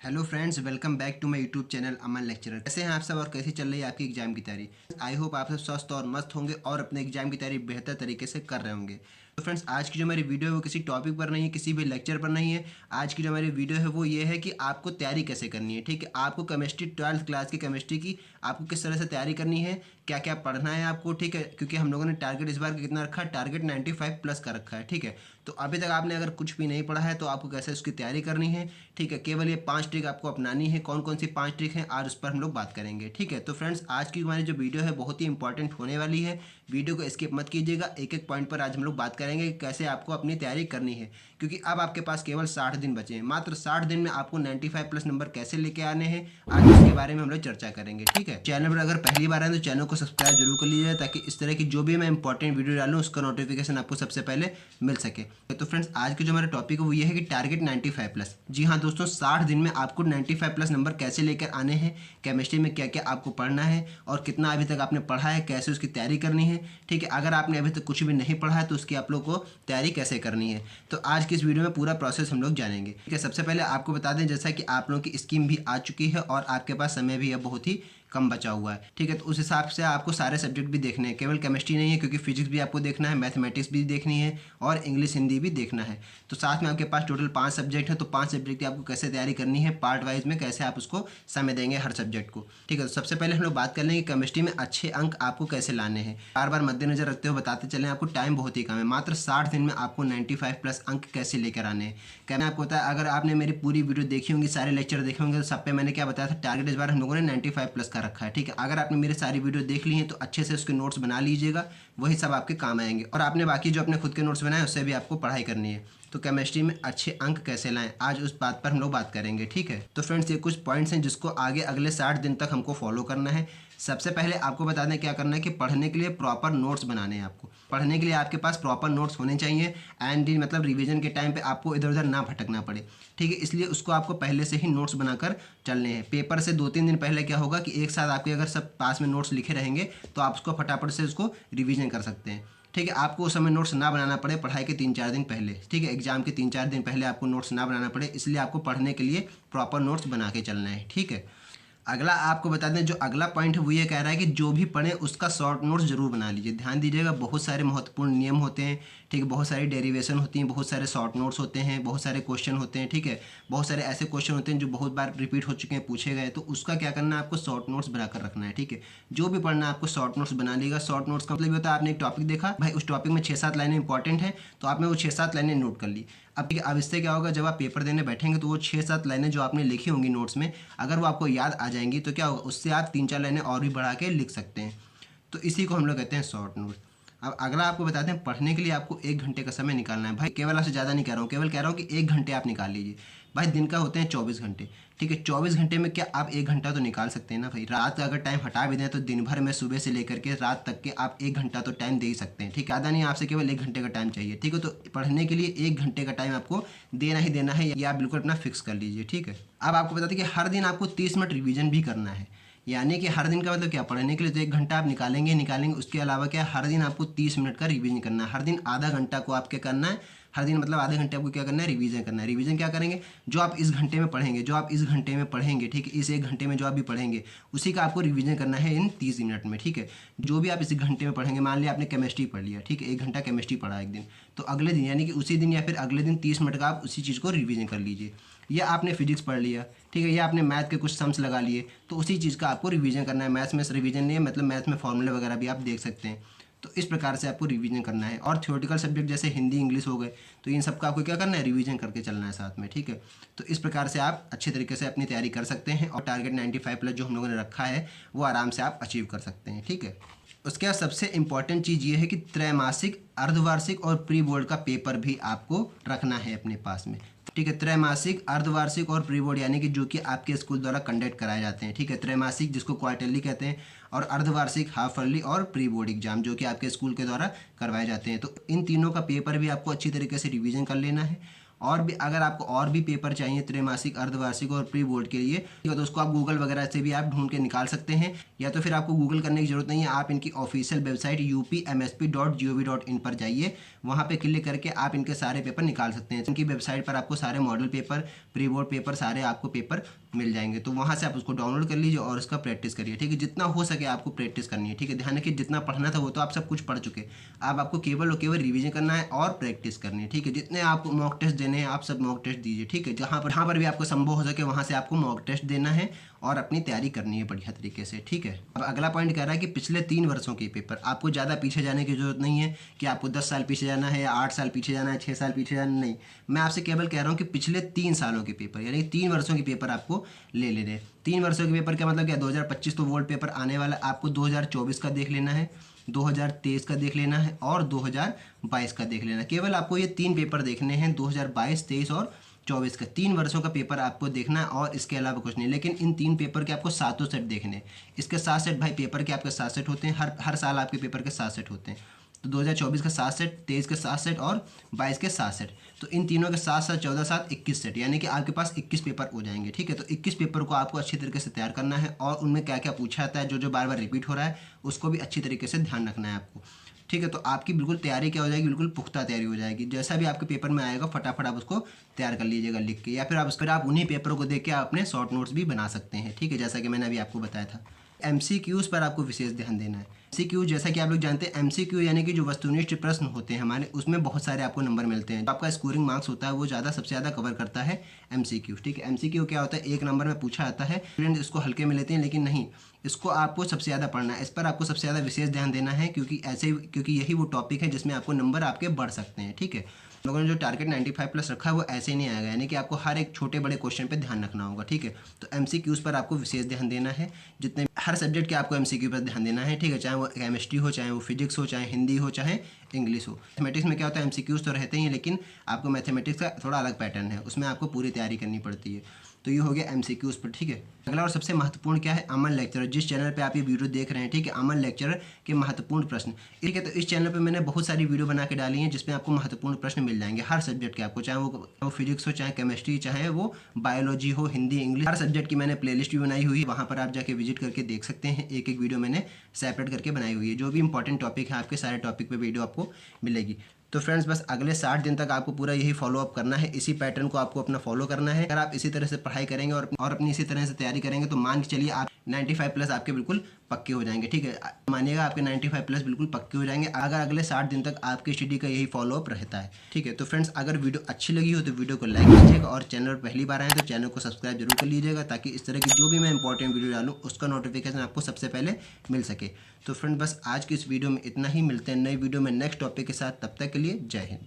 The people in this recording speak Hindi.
Hello friends, welcome back to my YouTube channel Aman lecturer. कैसे हैं आप सब और कैसी चल रही है आपकी एग्जाम की तैयारी। आई होप आप सब स्वस्थ और मस्त होंगे और अपने एग्जाम की तैयारी बेहतर तरीके से कर रहे होंगे। तो फ्रेंड्स, आज की जो हमारी वीडियो है वो किसी टॉपिक पर नहीं है, किसी भी लेक्चर पर नहीं है। आज की जो हमारी वीडियो है वो ये है कि आपको तैयारी कैसे करनी है। ठीक है, आपको केमिस्ट्री 12th क्लास की केमिस्ट्री की आपको किस तरह से तैयारी करनी है, क्या क्या पढ़ना है आपको। ठीक है, क्योंकि हम लोगों ने टारगेट इस बार कितना रखा है, टारगेट 95+ का रखा है। ठीक है, तो अभी तक आपने अगर कुछ भी नहीं पढ़ा है तो आपको कैसे उसकी तैयारी करनी है। ठीक है, केवल ये 5 ट्रिक आपको अपनानी है। कौन कौन सी 5 ट्रिक हैं आज उस पर हम लोग बात करेंगे। ठीक है, तो फ्रेंड्स, आज की हमारी जो वीडियो है बहुत ही इंपॉर्टेंट होने वाली है। वीडियो को स्किप मत कीजिएगा, एक एक पॉइंट पर आज हम लोग बात करेंगे कि कैसे आपको अपनी तैयारी करनी है। क्योंकि अब आपके पास केवल 60 दिन बचे हैं। मात्र 60 दिन में आपको 95+ नंबर कैसे लेके आने हैं, आज उसके बारे में हम लोग चर्चा करेंगे। ठीक है, चैनल पर अगर पहली बार आए तो चैनल को सब्सक्राइब जरूर कर लीजिए, ताकि इस तरह की जो भी मैं इंपॉर्टेंट वीडियो डालूँ उसका नोटिफिकेशन आपको सबसे पहले मिल सके। तो फ्रेंड्स, आज की जो हमारा टॉपिक है वो ये है कि टारगेट 95+। जी हाँ दोस्तों, 60 दिन में आपको 95+ नंबर कैसे लेकर आने हैं, केमिस्ट्री में क्या क्या आपको पढ़ना है और कितना अभी तक आपने पढ़ा है, कैसे उसकी तैयारी करनी है। ठीक है, अगर आपने अभी तक कुछ भी नहीं पढ़ा है तो उसकी आप लोग को तैयारी कैसे करनी है, तो आज की इस वीडियो में पूरा प्रोसेस हम लोग जानेंगे। ठीक है, सबसे पहले आपको बता दें जैसा कि आप लोगों की स्कीम भी आ चुकी है और आपके पास समय भी है बहुत ही कम बचा हुआ है। ठीक है, तो उस हिसाब से आपको सारे सब्जेक्ट भी देखने हैं, केवल केमिस्ट्री नहीं है, क्योंकि फिजिक्स भी आपको देखना है, मैथमेटिक्स भी देखनी है और इंग्लिश हिंदी भी देखना है। तो साथ में आपके पास टोटल 5 सब्जेक्ट है, तो 5 सब्जेक्ट की आपको कैसे तैयारी करनी है, पार्ट वाइज में कैसे आप उसको समय देंगे हर सब्जेक्ट को। ठीक है, तो सबसे पहले हम लोग बात कर लेंगे केमिस्ट्री में अच्छे अंक आपको कैसे लाने हैं। बार बार मद्देनजर रखते हुए बताते चलें, आपको टाइम बहुत ही कम है। मात्र 60 दिन में आपको 95+ अंक कैसे लेकर आने हैं। क्या मैं आपको बताया, अगर आपने मेरी पूरी वीडियो देखी होंगी, सारे लेक्चर देखे होंगे, तो सब पे मैंने क्या बताया था, टारगेट इस बार हम लोगों ने 95+ का रखा है। ठीक है, अगर आपने मेरे सारी वीडियो देख ली हैं तो अच्छे से उसके नोट्स बना लीजिएगा, वही सब आपके काम आएंगे। और आपने बाकी जो अपने खुद के नोट्स बनाए उससे भी आपको पढ़ाई करनी है। तो केमिस्ट्री में अच्छे अंक कैसे लाएं, आज उस बात पर हम लोग बात करेंगे। ठीक है, तो फ्रेंड्स, ये कुछ पॉइंट्स हैं जिसको आगे अगले 60 दिन तक हमको फॉलो करना है। सबसे पहले आपको बता दें क्या करना है कि पढ़ने के लिए प्रॉपर नोट्स बनाने हैं। आपको पढ़ने के लिए आपके पास प्रॉपर नोट्स होने चाहिए, एंड मतलब रिवीजन के टाइम पे आपको इधर उधर ना भटकना पड़े। ठीक है, इसलिए उसको आपको पहले से ही नोट्स बनाकर चलने हैं। पेपर से 2-3 दिन पहले क्या होगा कि एक साथ आपके अगर सब पास में नोट्स लिखे रहेंगे तो आप उसको फटाफट से उसको रिवीजन कर सकते हैं। ठीक है, आपको उस समय नोट्स ना बनाना पड़े पढ़ाई के 3-4 दिन पहले। ठीक है, एग्जाम के 3-4 दिन पहले आपको नोट्स ना बनाना पड़े, इसलिए आपको पढ़ने के लिए प्रॉपर नोट्स बना के चलना है। ठीक है, अगला आपको बता दें, जो अगला पॉइंट है वो ये कह रहा है कि जो भी पढ़ें उसका शॉर्ट नोट्स जरूर बना लीजिए। ध्यान दीजिएगा, बहुत सारे महत्वपूर्ण नियम होते हैं। ठीक है, बहुत सारी डेरिवेशन होती हैं, बहुत सारे शॉर्ट नोट्स होते हैं, बहुत सारे क्वेश्चन होते हैं। ठीक है, बहुत सारे ऐसे क्वेश्चन होते हैं जो बहुत बार रिपीट हो चुके हैं, पूछे गए, तो उसका क्या करना है, आपको शॉर्ट नोट्स बनाकर रखना है। ठीक है, जो भी पढ़ना है आपको शॉर्ट नोट्स बना लीजिएगा। शॉर्ट नोट्स का मतलब ये होता है, आपने एक टॉपिक देखा, भाई उस टॉपिक में 6-7 लाइनें इंपॉर्टेंट है, तो आपने वो 6-7 लाइनें नोट कर ली। अब ठीक है, अब इससे क्या होगा, जब आप पेपर देने बैठेंगे तो वो 6-7 लाइनें जो आपने लिखी होंगी नोट्स में, अगर वो आपको याद आ जाएंगी तो क्या होगा, उससे आप 3-4 लाइनें और भी बढ़ा के लिख सकते हैं। तो इसी को हम लोग कहते हैं शॉर्ट नोट। अब अगला आपको बताते हैं, पढ़ने के लिए आपको 1 घंटे का समय निकालना है। भाई केवल आपसे ज़्यादा नहीं कह रहा हूँ, केवल कह रहा हूँ कि 1 घंटे आप निकाल लीजिए। भाई दिन का होते हैं 24 घंटे। ठीक है, 24 घंटे में क्या आप 1 घंटा तो निकाल सकते हैं ना भाई। रात का अगर टाइम हटा भी दें तो दिन भर में सुबह से लेकर के रात तक के आप 1 घंटा तो टाइम दे ही सकते हैं। ठीक है, ज़्यादा नहीं, आपसे केवल 1 घंटे का टाइम चाहिए। ठीक है, तो पढ़ने के लिए 1 घंटे का टाइम आपको देना ही देना है, या आप बिल्कुल अपना फिक्स कर लीजिए। ठीक है, अब आपको बता दें कि हर दिन आपको 30 मिनट रिविजन भी करना है। यानी कि हर दिन का मतलब क्या, पढ़ने के लिए तो 1 घंटा आप निकालेंगे, उसके अलावा क्या, हर दिन आपको 30 मिनट का रिवीजन करना है। हर दिन आधा घंटा को आप क्या करना है, हर दिन मतलब आधे घंटे आपको क्या करना है, रिवीजन करना है। रिवीजन क्या करेंगे, जो आप इस घंटे में पढ़ेंगे, ठीक है, इस 1 घंटे में जो आप भी पढ़ेंगे उसी का आपको रिवीजन करना है इन 30 मिनट में। ठीक है, जो भी आप इस घंटे में पढ़ेंगे, मान लिया आपने केमिस्ट्री पढ़ लिया, ठीक है, 1 घंटा केमिस्ट्री पढ़ा एक दिन, तो अगले दिन यानी कि उसी दिन या फिर अगले दिन 30 मिनट का आप उसी चीज़ को रिवीजन कर लीजिए। या आपने फिजिक्स पढ़ लिया, ठीक है, या आपने मैथ के कुछ सम्स लगा लिए, तो उसी चीज़ का आपको रिवीजन करना है। मैथ्स में रिवीजन नहीं है, मतलब मैथ में फॉर्मूले वगैरह भी आप देख सकते हैं। तो इस प्रकार से आपको रिवीजन करना है। और थ्योरेटिकल सब्जेक्ट जैसे हिंदी इंग्लिश हो गए, तो इन सब का आपको क्या करना है, रिवीजन करके चलना है साथ में। ठीक है, तो इस प्रकार से आप अच्छे तरीके से अपनी तैयारी कर सकते हैं और टारगेट 95+ जो हम लोगों ने रखा है वो आराम से आप अचीव कर सकते हैं। ठीक है, उसके बाद सबसे इम्पॉर्टेंट चीज़ ये है कि त्रैमासिक, अर्धवार्षिक और प्री बोर्ड का पेपर भी आपको रखना है अपने पास में। ठीक है, त्रैमासिक, अर्धवार्षिक और प्री बोर्ड यानी कि जो कि आपके स्कूल द्वारा कंडक्ट कराए जाते हैं। ठीक है, त्रैमासिक जिसको क्वार्टरली कहते हैं, और अर्धवार्षिक हाफ ईयरली, और प्री बोर्ड एग्जाम जो कि आपके स्कूल के द्वारा करवाए जाते हैं। तो इन तीनों का पेपर भी आपको अच्छी तरीके से रिवीजन कर लेना है। और भी अगर आपको और भी पेपर चाहिए त्रैमासिक, अर्धवार्षिक और प्री बोर्ड के लिए, ठीक है, तो उसको आप गूगल वगैरह से भी आप ढूंढ के निकाल सकते हैं, या तो फिर आपको गूगल करने की जरूरत नहीं है, आप इनकी ऑफिशियल वेबसाइट upmsp.gov.in पर जाइए, वहाँ पे क्लिक करके आप इनके सारे पेपर निकाल सकते हैं। इनकी वेबसाइट पर आपको सारे model paper, pre board paper, सारे आपको पेपर मिल जाएंगे, तो वहाँ से आप उसको डाउनलोड कर लीजिए और उसका प्रैक्टिस करिए, ठीक है। जितना हो सके आपको प्रैक्टिस करनी है, ठीक है। ध्यान रखिए जितना पढ़ना था वो तो आप सब कुछ पढ़ चुके, अब आपको केवल और केवल रिवीजन करना है और प्रैक्टिस करनी है, ठीक है। जितने आपको मॉक टेस्ट देने हैं आप सब मॉक टेस्ट दीजिए, ठीक है। जहाँ पर भी आपको संभव हो सके वहाँ से आपको मॉक टेस्ट देना है और अपनी तैयारी करनी है बढ़िया तरीके से, ठीक है। अब अगला पॉइंट कह रहा है कि पिछले 3 वर्षों के पेपर, आपको ज़्यादा पीछे जाने की जरूरत नहीं है कि आपको 10 साल पीछे जाना है या 8 साल पीछे जाना है, 6 साल पीछे जाना नहीं। मैं आपसे केवल कह रहा हूँ कि पिछले 3 सालों के पेपर, यानी 3 वर्षों के पेपर आपको ले लेने हैं। 3 वर्षों के पेपर का मतलब क्या, 2025 तो बोर्ड पेपर आने वाला, आपको 2024 का देख लेना है, 2023 का देख लेना है और 2022 का देख लेना है। केवल आपको ये 3 पेपर देखने हैं, 2022, 23 और 24 का 3 वर्षों का पेपर आपको देखना है और इसके अलावा कुछ नहीं। लेकिन इन 3 पेपर के आपको 7 सेट देखने हैं। इसके 7 सेट भाई, पेपर के आपके 7 सेट होते हैं, हर साल आपके पेपर के 7 सेट होते हैं। तो 2024 का 7 सेट, 23 के 7 सेट और 22 के 7 सेट, तो इन तीनों के 7 7 14 7 21 सेट, यानी कि आपके पास 21 पेपर हो जाएंगे, ठीक है। तो 21 पेपर को आपको अच्छी तरीके से तैयार करना है और उनमें क्या क्या पूछा जाता है, जो बार बार रिपीट हो रहा है उसको भी अच्छी तरीके से ध्यान रखना है आपको, ठीक है। तो आपकी बिल्कुल तैयारी क्या हो जाएगी, बिल्कुल पुख्ता तैयारी हो जाएगी। जैसा भी आपके पेपर में आएगा फटाफट आप उसको तैयार कर लीजिएगा लिख के, या फिर आप उन्हीं पेपरों को देख के आप अपने शॉर्ट नोट्स भी बना सकते हैं, ठीक है, जैसा कि मैंने अभी आपको बताया था। MCQs पर आपको विशेष ध्यान देना है। MCQ जैसा कि आप लोग जानते हैं, MCQ यानी कि जो वस्तुनिष्ठ प्रश्न होते हैं हमारे, उसमें बहुत सारे आपको नंबर मिलते हैं। आपका स्कोरिंग मार्क्स होता है वो सबसे ज़्यादा कवर करता है MCQ, ठीक है। MCQ क्या होता है, 1 नंबर में पूछा जाता है, स्टूडेंट इसको हल्के में लेते हैं, लेकिन नहीं, इसको आपको सबसे ज़्यादा पढ़ना है, इस पर आपको सबसे ज़्यादा विशेष ध्यान देना है, क्योंकि यही वो टॉपिक है जिसमें आपको नंबर आपके बढ़ सकते हैं, ठीक है। लोगों ने जो टारगेट 95 प्लस रखा है वो ऐसे ही नहीं आएगा, यानी कि आपको हर एक छोटे बड़े क्वेश्चन पे ध्यान रखना होगा, ठीक है। तो MCQs पर आपको विशेष ध्यान देना है, जितने हर सब्जेक्ट के आपको MCQ पर ध्यान देना है, ठीक है। चाहे वो केमिस्ट्री हो, चाहे वो फिजिक्स हो, चाहे हिंदी हो, चाहे इंग्लिश हो। मैथमेटिक्स में क्या होता है, MCQs तो रहते ही हैं, लेकिन आपको मैथमेटिक्स का थोड़ा अलग पैटर्न है, उसमें आपको पूरी तैयारी करनी पड़ती है। तो ये हो गया MCQs पर, ठीक है। अगला और सबसे महत्वपूर्ण क्या है, अमन लेक्चरर। जिस चैनल पे आप ये वीडियो देख रहे हैं, ठीक है, अमन लेक्चरर के महत्वपूर्ण प्रश्न, ठीक है। तो इस चैनल पे मैंने बहुत सारी वीडियो बना के डाली हैं जिसमें आपको महत्वपूर्ण प्रश्न मिल जाएंगे हर सब्जेक्ट के आपको, चाहे वो फिजिक्स हो, चाहे केमिस्ट्री, चाहे वो बायोलॉजी हो, हिंदी, इंग्लिश, हर सब्जेक्ट की मैंने प्लेलिस्ट भी बनाई हुई है, वहाँ पर आप जाके विजिट करके देख सकते हैं। एक एक वीडियो मैंने सेपरेट करके बनाई हुई है, जो भी इंपॉर्टेंट टॉपिक है आपके सारे टॉपिक पर वीडियो आपको मिलेगी। तो फ्रेंड्स बस अगले 60 दिन तक आपको पूरा यही फॉलो अप करना है, इसी पैटर्न को आपको अपना फॉलो करना है। अगर आप इसी तरह से पढ़ाई करेंगे और अपनी इसी तरह से तैयारी करेंगे तो मान के चलिए आप 95 प्लस आपके बिल्कुल पक्के हो जाएंगे, ठीक है। मानिएगा आपके 95 प्लस बिल्कुल पक्के हो जाएंगे अगर अगले 60 दिन तक आपके स्टडी का यही फॉलो अप रहता है, ठीक है। तो फ्रेंड्स अगर वीडियो अच्छी लगी हो तो वीडियो को लाइक कीजिएगा और चैनल पर पहली बार आए तो चैनल को सब्सक्राइब जरूर कर लीजिएगा, ताकि इस तरह की जो भी मैं इंपॉर्टेंट वीडियो डालूँ उसका नोटिफिकेशन आपको सबसे पहले मिल सके। तो फ्रेंड बस आज की इस वीडियो में इतना ही, मिलते हैं नई वीडियो में नेक्स्ट टॉपिक के साथ, तब तक के लिए जय हिंद।